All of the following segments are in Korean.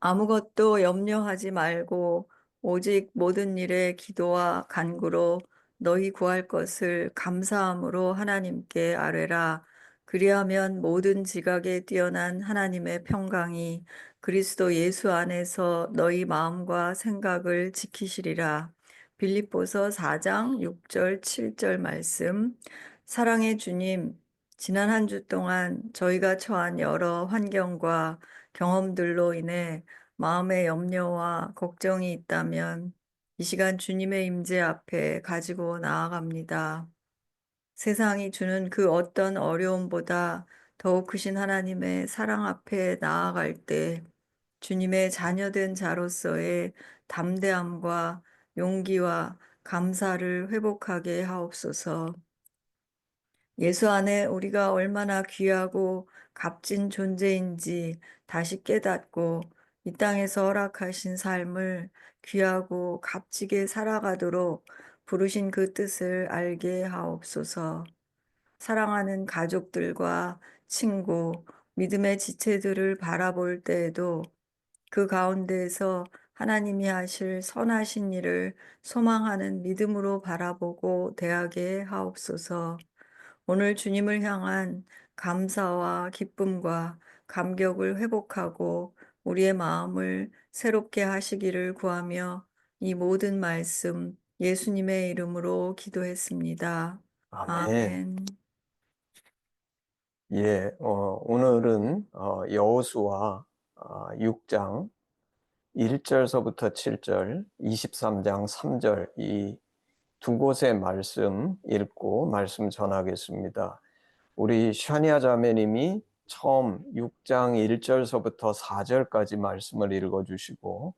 아무것도 염려하지 말고 오직 모든 일에 기도와 간구로 너희 구할 것을 감사함으로 하나님께 아뢰라. 그리하면 모든 지각에 뛰어난 하나님의 평강이 그리스도 예수 안에서 너희 마음과 생각을 지키시리라. 빌립보서 4장 6절 7절 말씀. 사랑의 주님, 지난 한 주 동안 저희가 처한 여러 환경과 경험들로 인해 마음의 염려와 걱정이 있다면 이 시간 주님의 임재 앞에 가지고 나아갑니다. 세상이 주는 그 어떤 어려움보다 더욱 크신 하나님의 사랑 앞에 나아갈 때 주님의 자녀된 자로서의 담대함과 용기와 감사를 회복하게 하옵소서. 예수 안에 우리가 얼마나 귀하고 값진 존재인지 다시 깨닫고 이 땅에서 허락하신 삶을 귀하고 값지게 살아가도록 부르신 그 뜻을 알게 하옵소서. 사랑하는 가족들과 친구, 믿음의 지체들을 바라볼 때에도 그 가운데에서 하나님이 하실 선하신 일을 소망하는 믿음으로 바라보고 대하게 하옵소서. 오늘 주님을 향한 감사와 기쁨과 감격을 회복하고 우리의 마음을 새롭게 하시기를 구하며 이 모든 말씀 예수님의 이름으로 기도했습니다. 아멘. 아멘. 오늘은 여호수아 6장 1절서부터 7절, 23장 3절 이 두 곳의 말씀 읽고 말씀 전하겠습니다. 우리 샤니아 자매님이 처음 6장 1절서부터 4절까지 말씀을 읽어주시고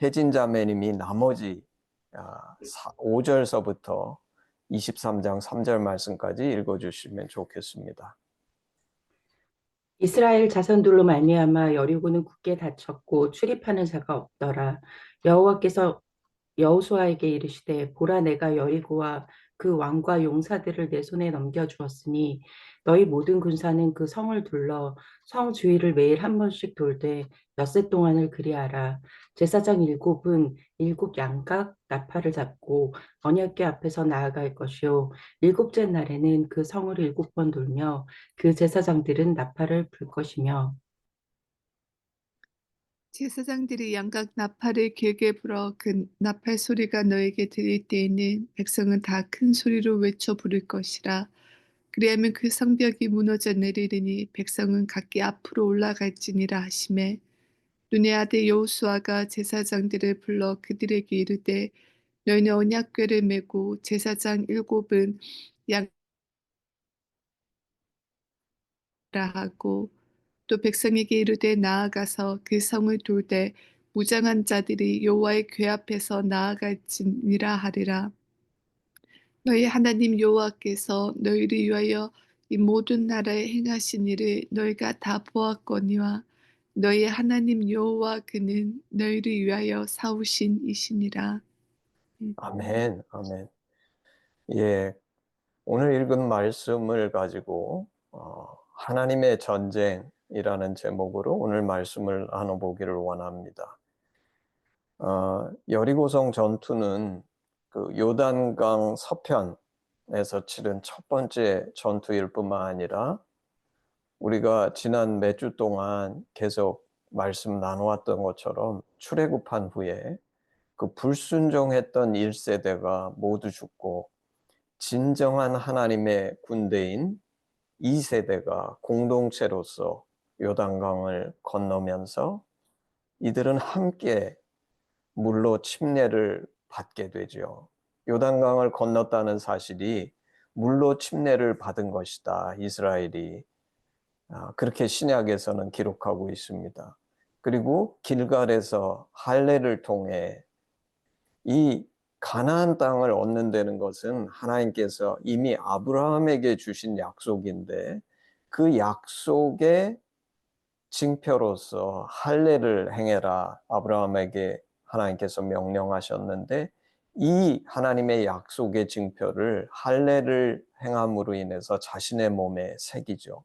혜진 자매님이 나머지 5절서부터 23장 3절 말씀까지 읽어주시면 좋겠습니다. 이스라엘 자손들로 말미암아 여리고는 굳게 닫혔고 출입하는 자가 없더라. 여호와께서 여호수아에게 이르시되 보라 내가 여리고와 그 왕과 용사들을 내 손에 넘겨주었으니 너희 모든 군사는 그 성을 둘러 성 주위를 매일 한 번씩 돌되 엿새 동안을 그리하라. 제사장 7은 7양각 나팔을 잡고 언약궤 앞에서 나아갈 것이요 7째 날에는 그 성을 7번 돌며 그 제사장들은 나팔을 불 것이며 제사장들이 양각 나팔을 길게 불어 그 나팔 소리가 너에게 들릴 때에는 백성은 다 큰 소리로 외쳐 부를 것이라. 그리하면 그 성벽이 무너져 내리리니 백성은 각기 앞으로 올라갈지니라 하시매, 눈의 아들 여호수아가 제사장들을 불러 그들에게 이르되 너희는 언약궤를 메고 제사장 7은 양라 하고, 또 백성에게 이르되 나아가서 그 성을 돌되 무장한 자들이 여호와의 궤 앞에서 나아갈지니라 하리라. 너희 하나님 여호와께서 너희를 위하여 이 모든 나라에 행하신 일을 너희가 다 보았거니와 너희 하나님 여호와 그는 너희를 위하여 사우신 이시니라. 아멘, 아멘. 예, 오늘 읽은 말씀을 가지고 하나님의 전쟁이라는 제목으로 오늘 말씀을 나눠보기를 원합니다. 여리고성 전투는 그 요단강 서편에서 치른 첫 번째 전투일 뿐만 아니라 우리가 지난 몇 주 동안 계속 말씀 나누었던 것처럼 출애굽한 후에 그 불순종했던 1세대가 모두 죽고 진정한 하나님의 군대인 2세대가 공동체로서 요단강을 건너면서 이들은 함께 물로 침례를 받게 되죠. 요단강을 건넜다는 사실이 물로 침례를 받은 것이다. 이스라엘이 그렇게 신약에서는 기록하고 있습니다. 그리고 길갈에서 할례를 통해 이 가나안 땅을 얻는 데는 것은 하나님께서 이미 아브라함에게 주신 약속인데 그 약속의 징표로서 할례를 행해라 아브라함에게 하나님께서 명령하셨는데 이 하나님의 약속의 징표를 할례를 행함으로 인해서 자신의 몸에 새기죠.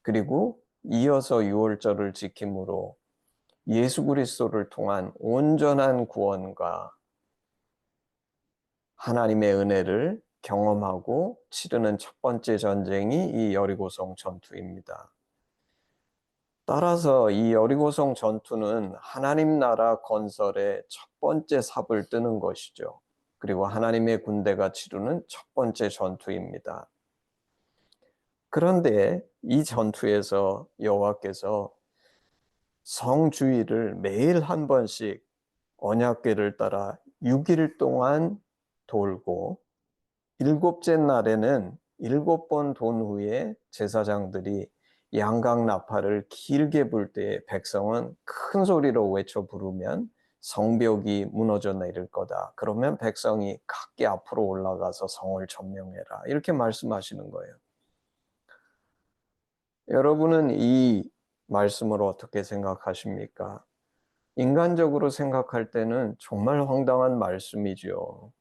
그리고 이어서 유월절을 지킴으로 예수 그리스도를 통한 온전한 구원과 하나님의 은혜를 경험하고 치르는 첫 번째 전쟁이 이 여리고성 전투입니다. 따라서 이 여리고성 전투는 하나님 나라 건설의 첫 번째 삽을 뜨는 것이죠. 그리고 하나님의 군대가 치르는 첫 번째 전투입니다. 그런데 이 전투에서 여호와께서 성주일을 매일 한 번씩 언약궤를 따라 6일 동안 돌고 일곱째 날에는 7번 돈 후에 제사장들이 양각 나팔을 길게 불 때 백성은 큰 소리로 외쳐 부르면 성벽이 무너져 내릴 거다. 그러면 백성이 각기 앞으로 올라가서 성을 점령해라. 이렇게 말씀하시는 거예요. 여러분은 이 말씀을 어떻게 생각하십니까? 인간적으로 생각할 때는 정말 황당한 말씀이죠.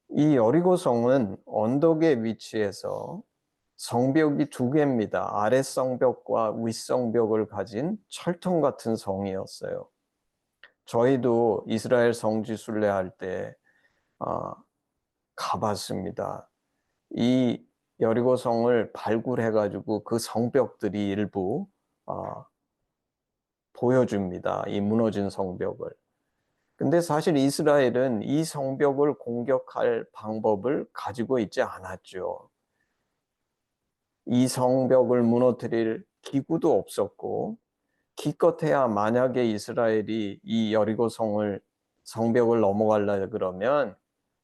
이 여리고성은 언덕에 위치해서 성벽이 2개입니다. 아래 성벽과 윗 성벽을 가진 철통 같은 성이었어요. 저희도 이스라엘 성지 순례할 때 가봤습니다. 이 여리고성을 발굴해가지고 그 성벽들이 일부 보여줍니다. 이 무너진 성벽을. 근데 사실 이스라엘은 이 성벽을 공격할 방법을 가지고 있지 않았죠. 이 성벽을 무너뜨릴 기구도 없었고, 기껏해야 만약에 이스라엘이 이 여리고 성벽을 넘어가려 그러면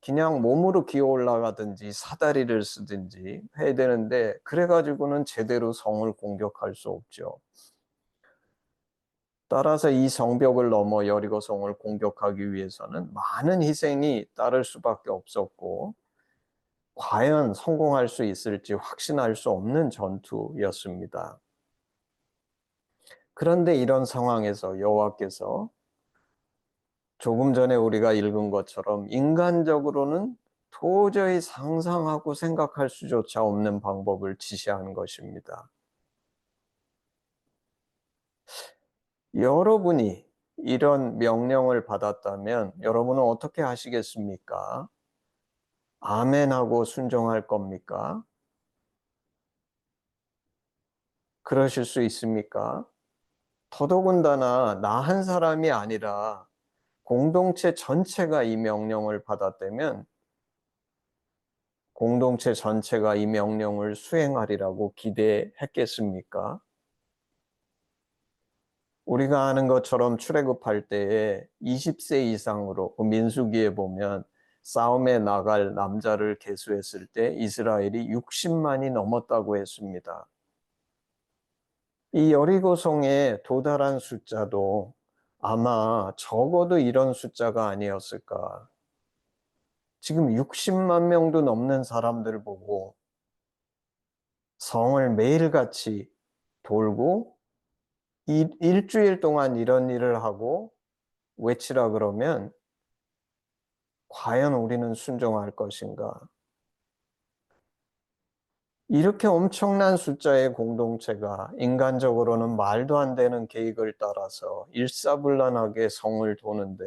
그냥 몸으로 기어 올라가든지 사다리를 쓰든지 해야 되는데, 그래가지고는 제대로 성을 공격할 수 없죠. 따라서 이 성벽을 넘어 여리고성을 공격하기 위해서는 많은 희생이 따를 수밖에 없었고, 과연 성공할 수 있을지 확신할 수 없는 전투였습니다. 그런데 이런 상황에서 여호와께서 조금 전에 우리가 읽은 것처럼 인간적으로는 도저히 상상하고 생각할 수조차 없는 방법을 지시하는 것입니다. 여러분이 이런 명령을 받았다면 여러분은 어떻게 하시겠습니까? 아멘하고 순종할 겁니까? 그러실 수 있습니까? 더더군다나 나 한 사람이 아니라 공동체 전체가 이 명령을 받았다면 공동체 전체가 이 명령을 수행하리라고 기대했겠습니까? 우리가 아는 것처럼 출애굽할 때에 20세 이상으로 민수기에 보면 싸움에 나갈 남자를 계수했을 때 이스라엘이 60만이 넘었다고 했습니다. 이 여리고성에 도달한 숫자도 아마 적어도 이런 숫자가 아니었을까. 지금 60만 명도 넘는 사람들 보고 성을 매일같이 돌고 일주일 동안 이런 일을 하고 외치라 그러면 과연 우리는 순종할 것인가? 이렇게 엄청난 숫자의 공동체가 인간적으로는 말도 안 되는 계획을 따라서 일사불란하게 성을 도는데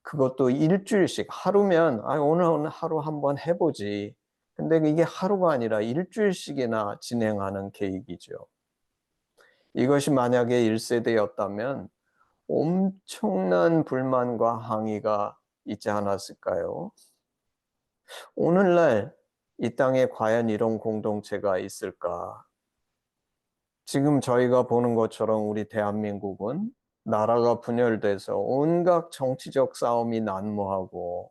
그것도 일주일씩 하루면 오늘 하루 한번 해보지. 근데 이게 하루가 아니라 일주일씩이나 진행하는 계획이죠. 이것이 만약에 1세대였다면 엄청난 불만과 항의가 있지 않았을까요? 오늘날 이 땅에 과연 이런 공동체가 있을까? 지금 저희가 보는 것처럼 우리 대한민국은 나라가 분열돼서 온갖 정치적 싸움이 난무하고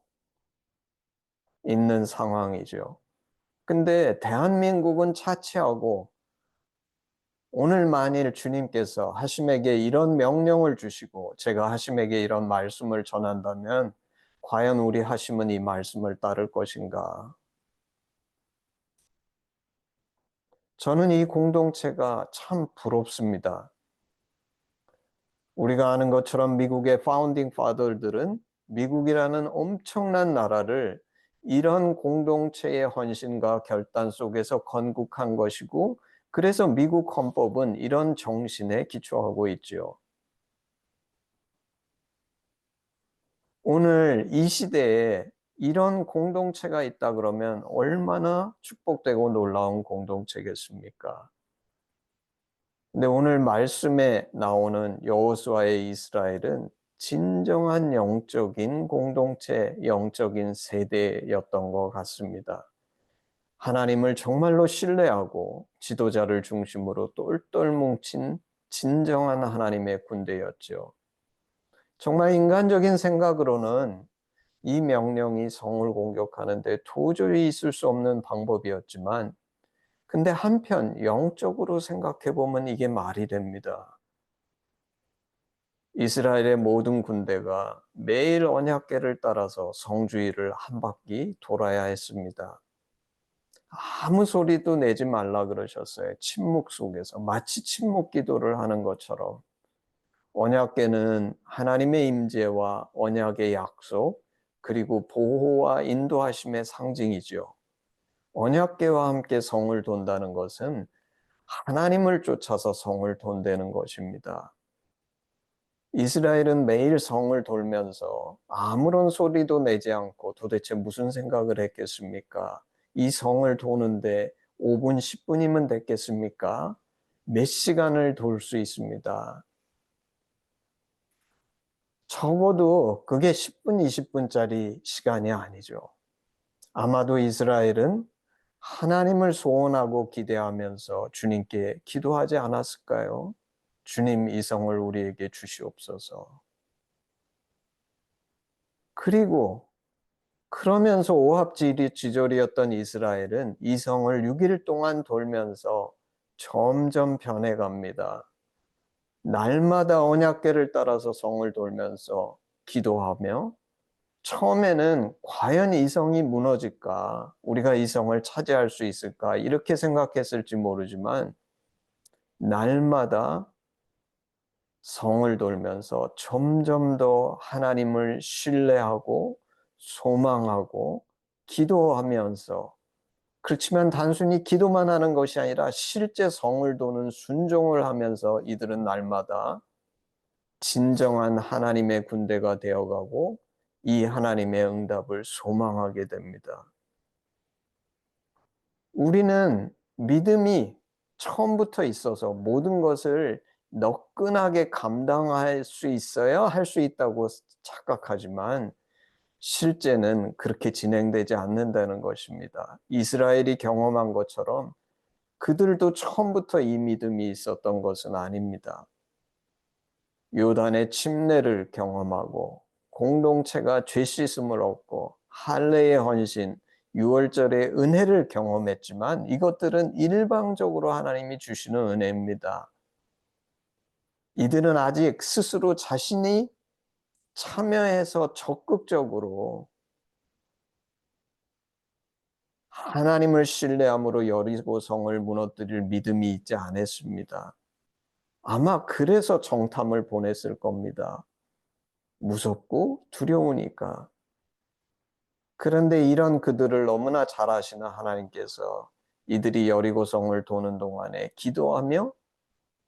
있는 상황이죠. 근데 대한민국은 차치하고 오늘 만일 주님께서 하심에게 이런 명령을 주시고 제가 하심에게 이런 말씀을 전한다면 과연 우리 하심은 이 말씀을 따를 것인가? 저는 이 공동체가 참 부럽습니다. 우리가 아는 것처럼 미국의 파운딩 파더들은 미국이라는 엄청난 나라를 이런 공동체의 헌신과 결단 속에서 건국한 것이고 그래서 미국 헌법은 이런 정신에 기초하고 있지요. 오늘 이 시대에 이런 공동체가 있다 그러면 얼마나 축복되고 놀라운 공동체겠습니까? 근데 오늘 말씀에 나오는 여호수아의 이스라엘은 진정한 영적인 공동체, 영적인 세대였던 것 같습니다. 하나님을 정말로 신뢰하고 지도자를 중심으로 똘똘 뭉친 진정한 하나님의 군대였죠. 정말 인간적인 생각으로는 이 명령이 성을 공격하는데 도저히 있을 수 없는 방법이었지만, 근데 한편 영적으로 생각해 보면 이게 말이 됩니다. 이스라엘의 모든 군대가 매일 언약궤를 따라서 성주위를 한 바퀴 돌아야 했습니다. 아무 소리도 내지 말라 그러셨어요. 침묵 속에서 마치 침묵 기도를 하는 것처럼. 언약궤는 하나님의 임재와 언약의 약속, 그리고 보호와 인도하심의 상징이지요. 언약궤와 함께 성을 돈다는 것은 하나님을 쫓아서 성을 돈다는 것입니다. 이스라엘은 매일 성을 돌면서 아무런 소리도 내지 않고 도대체 무슨 생각을 했겠습니까? 이 성을 도는데 5분, 10분이면 됐겠습니까? 몇 시간을 돌 수 있습니다. 적어도 그게 10분, 20분짜리 시간이 아니죠. 아마도 이스라엘은 하나님을 소원하고 기대하면서 주님께 기도하지 않았을까요? 주님, 이 성을 우리에게 주시옵소서. 그리고 그러면서 오합지졸이었던 이스라엘은 이 성을 6일 동안 돌면서 점점 변해갑니다. 날마다 언약궤를 따라서 성을 돌면서 기도하며, 처음에는 과연 이 성이 무너질까? 우리가 이 성을 차지할 수 있을까? 이렇게 생각했을지 모르지만 날마다 성을 돌면서 점점 더 하나님을 신뢰하고 소망하고 기도하면서, 그렇지만 단순히 기도만 하는 것이 아니라 실제 성을 도는 순종을 하면서 이들은 날마다 진정한 하나님의 군대가 되어가고 이 하나님의 응답을 소망하게 됩니다. 우리는 믿음이 처음부터 있어서 모든 것을 너끈하게 감당할 수 있어야 할 수 있다고 착각하지만 실제는 그렇게 진행되지 않는다는 것입니다. 이스라엘이 경험한 것처럼 그들도 처음부터 이 믿음이 있었던 것은 아닙니다. 요단의 침례를 경험하고 공동체가 죄 씻음을 얻고 할례의 헌신, 유월절의 은혜를 경험했지만 이것들은 일방적으로 하나님이 주시는 은혜입니다. 이들은 아직 스스로 자신이 참여해서 적극적으로 하나님을 신뢰함으로 여리고성을 무너뜨릴 믿음이 있지 않았습니다. 아마 그래서 정탐을 보냈을 겁니다. 무섭고 두려우니까. 그런데 이런 그들을 너무나 잘 아시는 하나님께서 이들이 여리고성을 도는 동안에 기도하며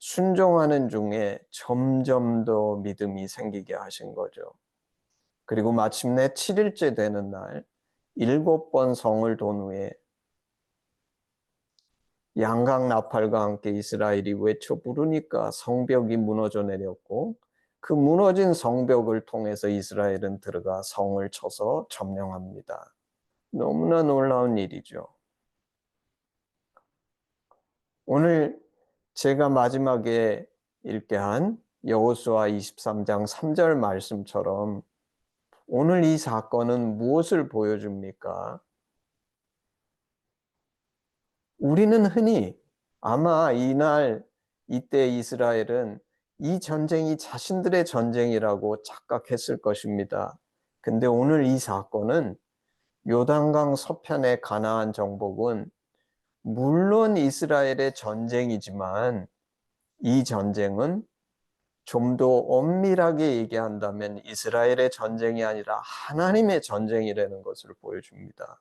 순종하는 중에 점점 더 믿음이 생기게 하신 거죠. 그리고 마침내 7일째 되는 날 7번 성을 돈 후에 양각 나팔과 함께 이스라엘이 외쳐 부르니까 성벽이 무너져 내렸고, 그 무너진 성벽을 통해서 이스라엘은 들어가 성을 쳐서 점령합니다. 너무나 놀라운 일이죠. 오늘 제가 마지막에 읽게 한 여호수아 23장 3절 말씀처럼 오늘 이 사건은 무엇을 보여줍니까? 우리는 흔히 아마 이때 이스라엘은 이 전쟁이 자신들의 전쟁이라고 착각했을 것입니다. 근데 오늘 이 사건은 요단강 서편의 가나안 정복은 물론 이스라엘의 전쟁이지만 이 전쟁은 좀 더 엄밀하게 얘기한다면 이스라엘의 전쟁이 아니라 하나님의 전쟁이라는 것을 보여줍니다.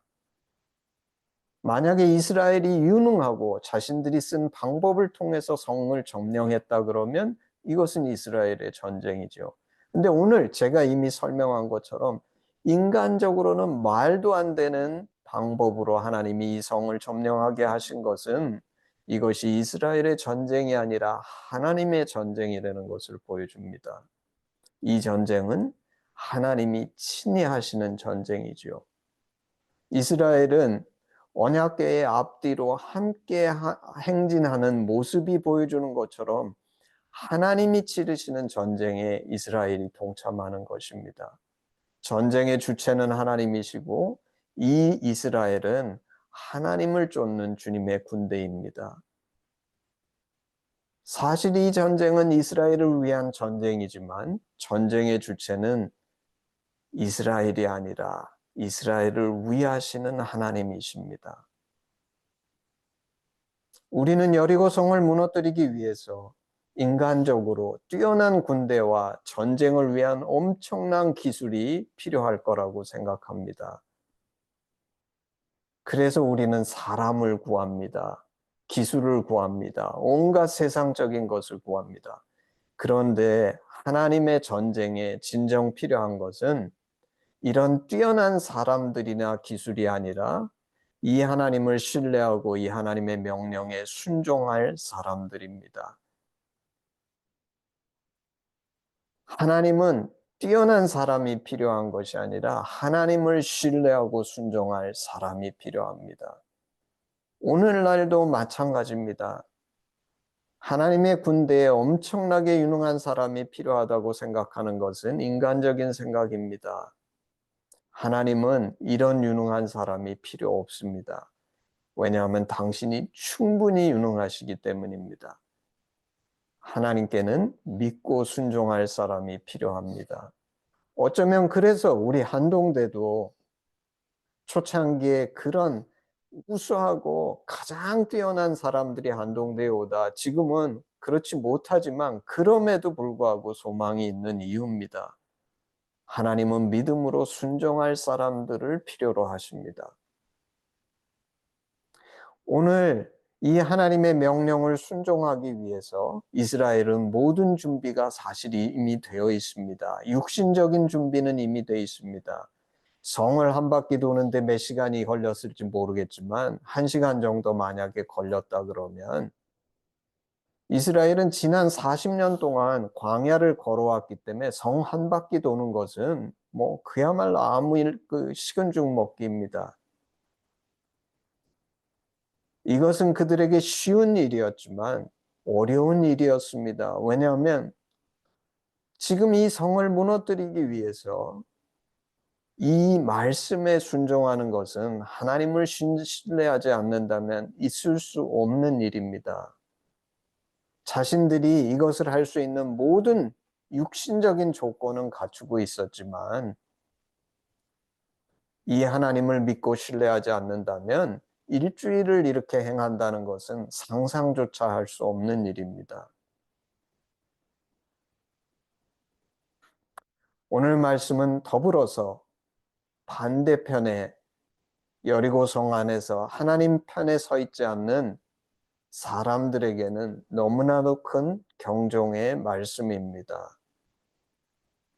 만약에 이스라엘이 유능하고 자신들이 쓴 방법을 통해서 성을 점령했다 그러면 이것은 이스라엘의 전쟁이죠. 근데 오늘 제가 이미 설명한 것처럼 인간적으로는 말도 안 되는 방법으로 하나님이 이 성을 점령하게 하신 것은 이것이 이스라엘의 전쟁이 아니라 하나님의 전쟁이라는 것을 보여줍니다. 이 전쟁은 하나님이 친히 하시는 전쟁이지요. 이스라엘은 언약궤의 앞뒤로 함께 행진하는 모습이 보여주는 것처럼 하나님이 치르시는 전쟁에 이스라엘이 동참하는 것입니다. 전쟁의 주체는 하나님이시고 이 이스라엘은 하나님을 쫓는 주님의 군대입니다. 사실 이 전쟁은 이스라엘을 위한 전쟁이지만 전쟁의 주체는 이스라엘이 아니라 이스라엘을 위하시는 하나님이십니다. 우리는 여리고성을 무너뜨리기 위해서 인간적으로 뛰어난 군대와 전쟁을 위한 엄청난 기술이 필요할 거라고 생각합니다. 그래서 우리는 사람을 구합니다. 기술을 구합니다. 온갖 세상적인 것을 구합니다. 그런데 하나님의 전쟁에 진정 필요한 것은 이런 뛰어난 사람들이나 기술이 아니라 이 하나님을 신뢰하고 이 하나님의 명령에 순종할 사람들입니다. 하나님은 뛰어난 사람이 필요한 것이 아니라 하나님을 신뢰하고 순종할 사람이 필요합니다. 오늘날도 마찬가지입니다. 하나님의 군대에 엄청나게 유능한 사람이 필요하다고 생각하는 것은 인간적인 생각입니다. 하나님은 이런 유능한 사람이 필요 없습니다. 왜냐하면 당신이 충분히 유능하시기 때문입니다. 하나님께는 믿고 순종할 사람이 필요합니다. 어쩌면 그래서 우리 한동대도 초창기에 그런 우수하고 가장 뛰어난 사람들이 한동대에 오다 지금은 그렇지 못하지만 그럼에도 불구하고 소망이 있는 이유입니다. 하나님은 믿음으로 순종할 사람들을 필요로 하십니다. 오늘 이 하나님의 명령을 순종하기 위해서 이스라엘은 모든 준비가 사실이 이미 되어 있습니다. 육신적인 준비는 이미 되어 있습니다. 성을 한 바퀴 도는데 몇 시간이 걸렸을지 모르겠지만 1시간 정도 만약에 걸렸다 그러면 이스라엘은 지난 40년 동안 광야를 걸어왔기 때문에 성 한 바퀴 도는 것은 그야말로 아무 식은 죽 먹기입니다. 이것은 그들에게 쉬운 일이었지만 어려운 일이었습니다. 왜냐하면 지금 이 성을 무너뜨리기 위해서 이 말씀에 순종하는 것은 하나님을 신뢰하지 않는다면 있을 수 없는 일입니다. 자신들이 이것을 할 수 있는 모든 육신적인 조건은 갖추고 있었지만 이 하나님을 믿고 신뢰하지 않는다면 일주일을 이렇게 행한다는 것은 상상조차 할 수 없는 일입니다. 오늘 말씀은 더불어서 반대편에 여리고성 안에서 하나님 편에 서 있지 않는 사람들에게는 너무나도 큰 경종의 말씀입니다.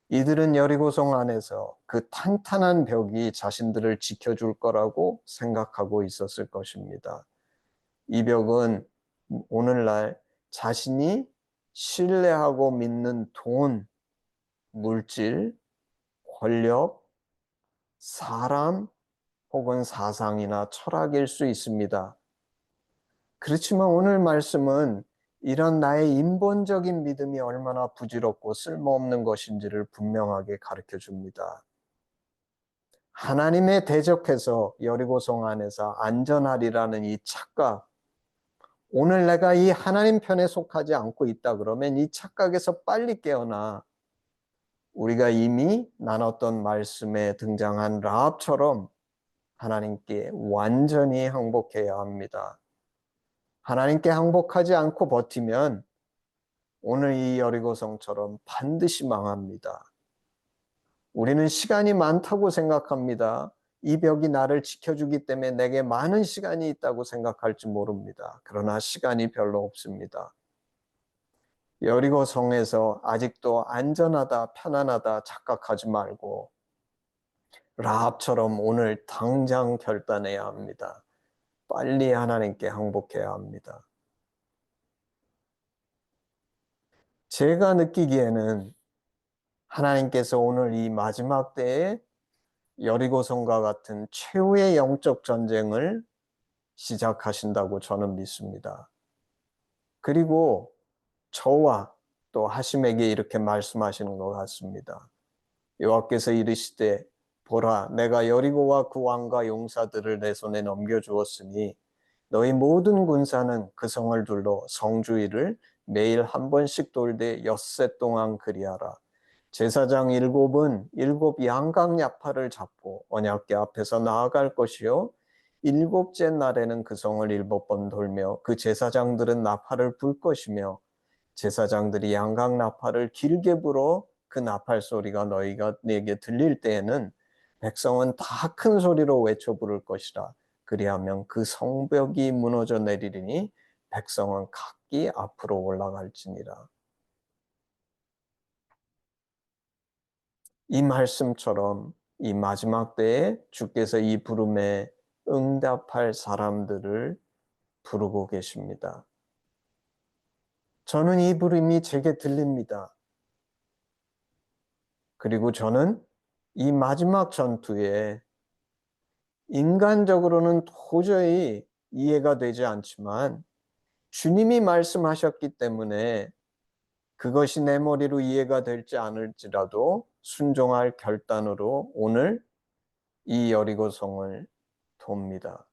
이들은 여리고성 안에서 그 탄탄한 벽이 자신들을 지켜줄 거라고 생각하고 있었을 것입니다. 이 벽은 오늘날 자신이 신뢰하고 믿는 돈, 물질, 권력, 사람 혹은 사상이나 철학일 수 있습니다. 그렇지만 오늘 말씀은 이런 나의 인본적인 믿음이 얼마나 부질없고 쓸모없는 것인지를 분명하게 가르쳐 줍니다. 하나님에 대적해서 여리고성 안에서 안전하리라는 이 착각, 오늘 내가 이 하나님 편에 속하지 않고 있다 그러면 이 착각에서 빨리 깨어나 우리가 이미 나눴던 말씀에 등장한 라합처럼 하나님께 완전히 항복해야 합니다. 하나님께 항복하지 않고 버티면 오늘 이 여리고성처럼 반드시 망합니다. 우리는 시간이 많다고 생각합니다. 이 벽이 나를 지켜주기 때문에 내게 많은 시간이 있다고 생각할지 모릅니다. 그러나 시간이 별로 없습니다. 여리고 성에서 아직도 안전하다, 편안하다 착각하지 말고 라합처럼 오늘 당장 결단해야 합니다. 빨리 하나님께 항복해야 합니다. 제가 느끼기에는 하나님께서 오늘 이 마지막 때에 여리고성과 같은 최후의 영적 전쟁을 시작하신다고 저는 믿습니다. 그리고 저와 또 하심에게 이렇게 말씀하시는 것 같습니다. 여호와께서 이르시되 보라 내가 여리고와 그 왕과 용사들을 내 손에 넘겨주었으니 너희 모든 군사는 그 성을 둘러 성주위를 매일 한 번씩 돌되 엿새 동안 그리하라. 제사장 7은 7 양강야파를 잡고 언약궤 앞에서 나아갈 것이요 7째 날에는 그 성을 7번 돌며 그 제사장들은 나팔을 불 것이며 제사장들이 양강나팔을 길게 불어 그 나팔 소리가 내게 들릴 때에는 백성은 다 큰 소리로 외쳐 부를 것이라. 그리하면 그 성벽이 무너져 내리리니 백성은 각기 앞으로 올라갈지니라. 이 말씀처럼 이 마지막 때에 주께서 이 부름에 응답할 사람들을 부르고 계십니다. 저는 이 부름이 제게 들립니다. 그리고 저는 이 마지막 전투에 인간적으로는 도저히 이해가 되지 않지만 주님이 말씀하셨기 때문에 그것이 내 머리로 이해가 될지 않을지라도 순종할 결단으로 오늘 이 여리고성을 돕니다.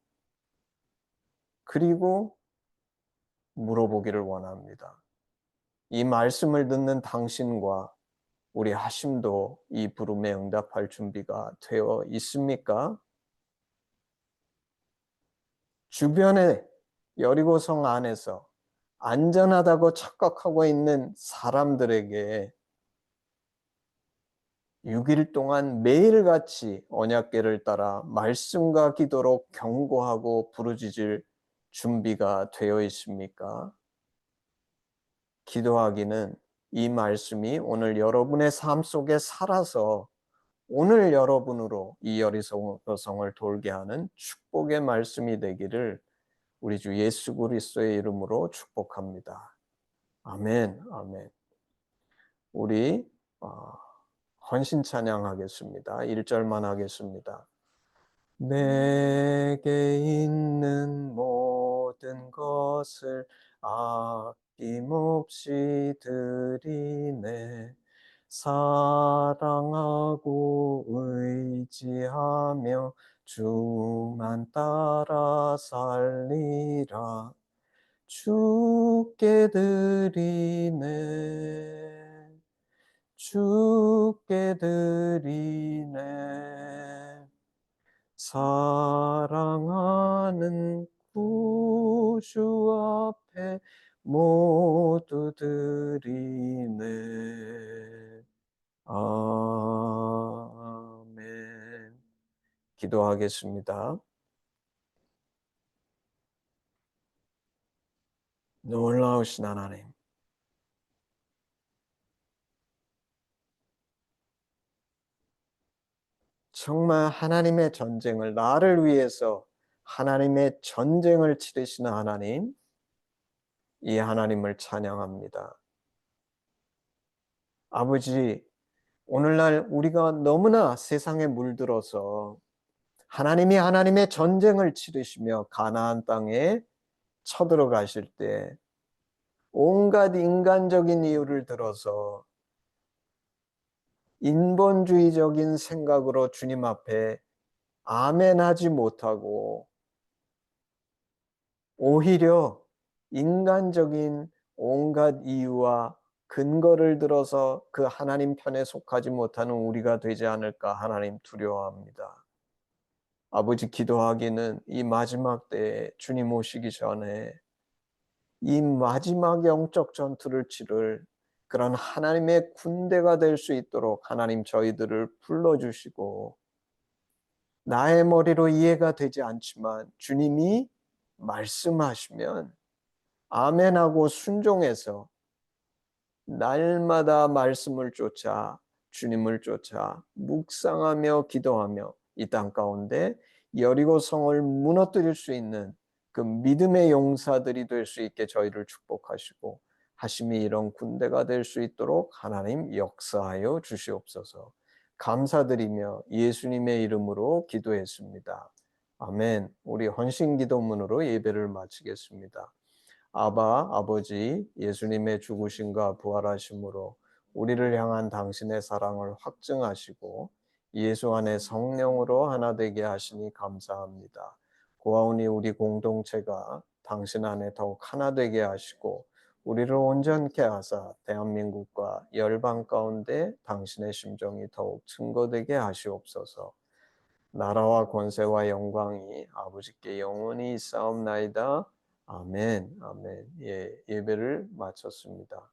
그리고 물어보기를 원합니다. 이 말씀을 듣는 당신과 우리 하심도 이 부름에 응답할 준비가 되어 있습니까? 주변에 여리고성 안에서 안전하다고 착각하고 있는 사람들에게 6일 동안 매일같이 언약궤를 따라 말씀과 기도로 경고하고 부르짖을 준비가 되어 있습니까? 기도하기는 이 말씀이 오늘 여러분의 삶 속에 살아서 오늘 여러분으로 이 여리고성을 돌게 하는 축복의 말씀이 되기를 우리 주 예수 그리스도의 이름으로 축복합니다. 아멘, 아멘. 우리 헌신 찬양하겠습니다. 1절만 하겠습니다. 내게 있는 모든 것을 아낌없이 드리네. 사랑하고 의지하며 주만 따라 살리라. 주께 드리네. 주께 드리네. 사랑하는 구주 앞에 모두 드리네. 아멘. 기도하겠습니다. 놀라우신 하나님, 정말 하나님의 전쟁을 나를 위해서 하나님의 전쟁을 치르시는 하나님, 이 하나님을 찬양합니다. 아버지, 오늘날 우리가 너무나 세상에 물들어서 하나님이 하나님의 전쟁을 치르시며 가나안 땅에 쳐들어가실 때 온갖 인간적인 이유를 들어서 인본주의적인 생각으로 주님 앞에 아멘하지 못하고 오히려 인간적인 온갖 이유와 근거를 들어서 그 하나님 편에 속하지 못하는 우리가 되지 않을까 하나님 두려워합니다. 아버지, 기도하기는 이 마지막 때에 주님 오시기 전에 이 마지막 영적 전투를 치를 그런 하나님의 군대가 될 수 있도록 하나님 저희들을 불러주시고 나의 머리로 이해가 되지 않지만 주님이 말씀하시면 아멘하고 순종해서 날마다 말씀을 쫓아 주님을 쫓아 묵상하며 기도하며 이 땅 가운데 여리고 성을 무너뜨릴 수 있는 그 믿음의 용사들이 될 수 있게 저희를 축복하시고 하심이 이런 군대가 될 수 있도록 하나님 역사하여 주시옵소서. 감사드리며 예수님의 이름으로 기도했습니다. 아멘. 우리 헌신 기도문으로 예배를 마치겠습니다. 아바, 아버지, 예수님의 죽으심과 부활하심으로 우리를 향한 당신의 사랑을 확증하시고 예수 안에 성령으로 하나 되게 하시니 감사합니다. 고아오니 우리 공동체가 당신 안에 더욱 하나 되게 하시고 우리를 온전케 하사 대한민국과 열방 가운데 당신의 심정이 더욱 증거되게 하시옵소서. 나라와 권세와 영광이 아버지께 영원히 있사옵나이다. 아멘, 아멘. 예, 예배를 마쳤습니다.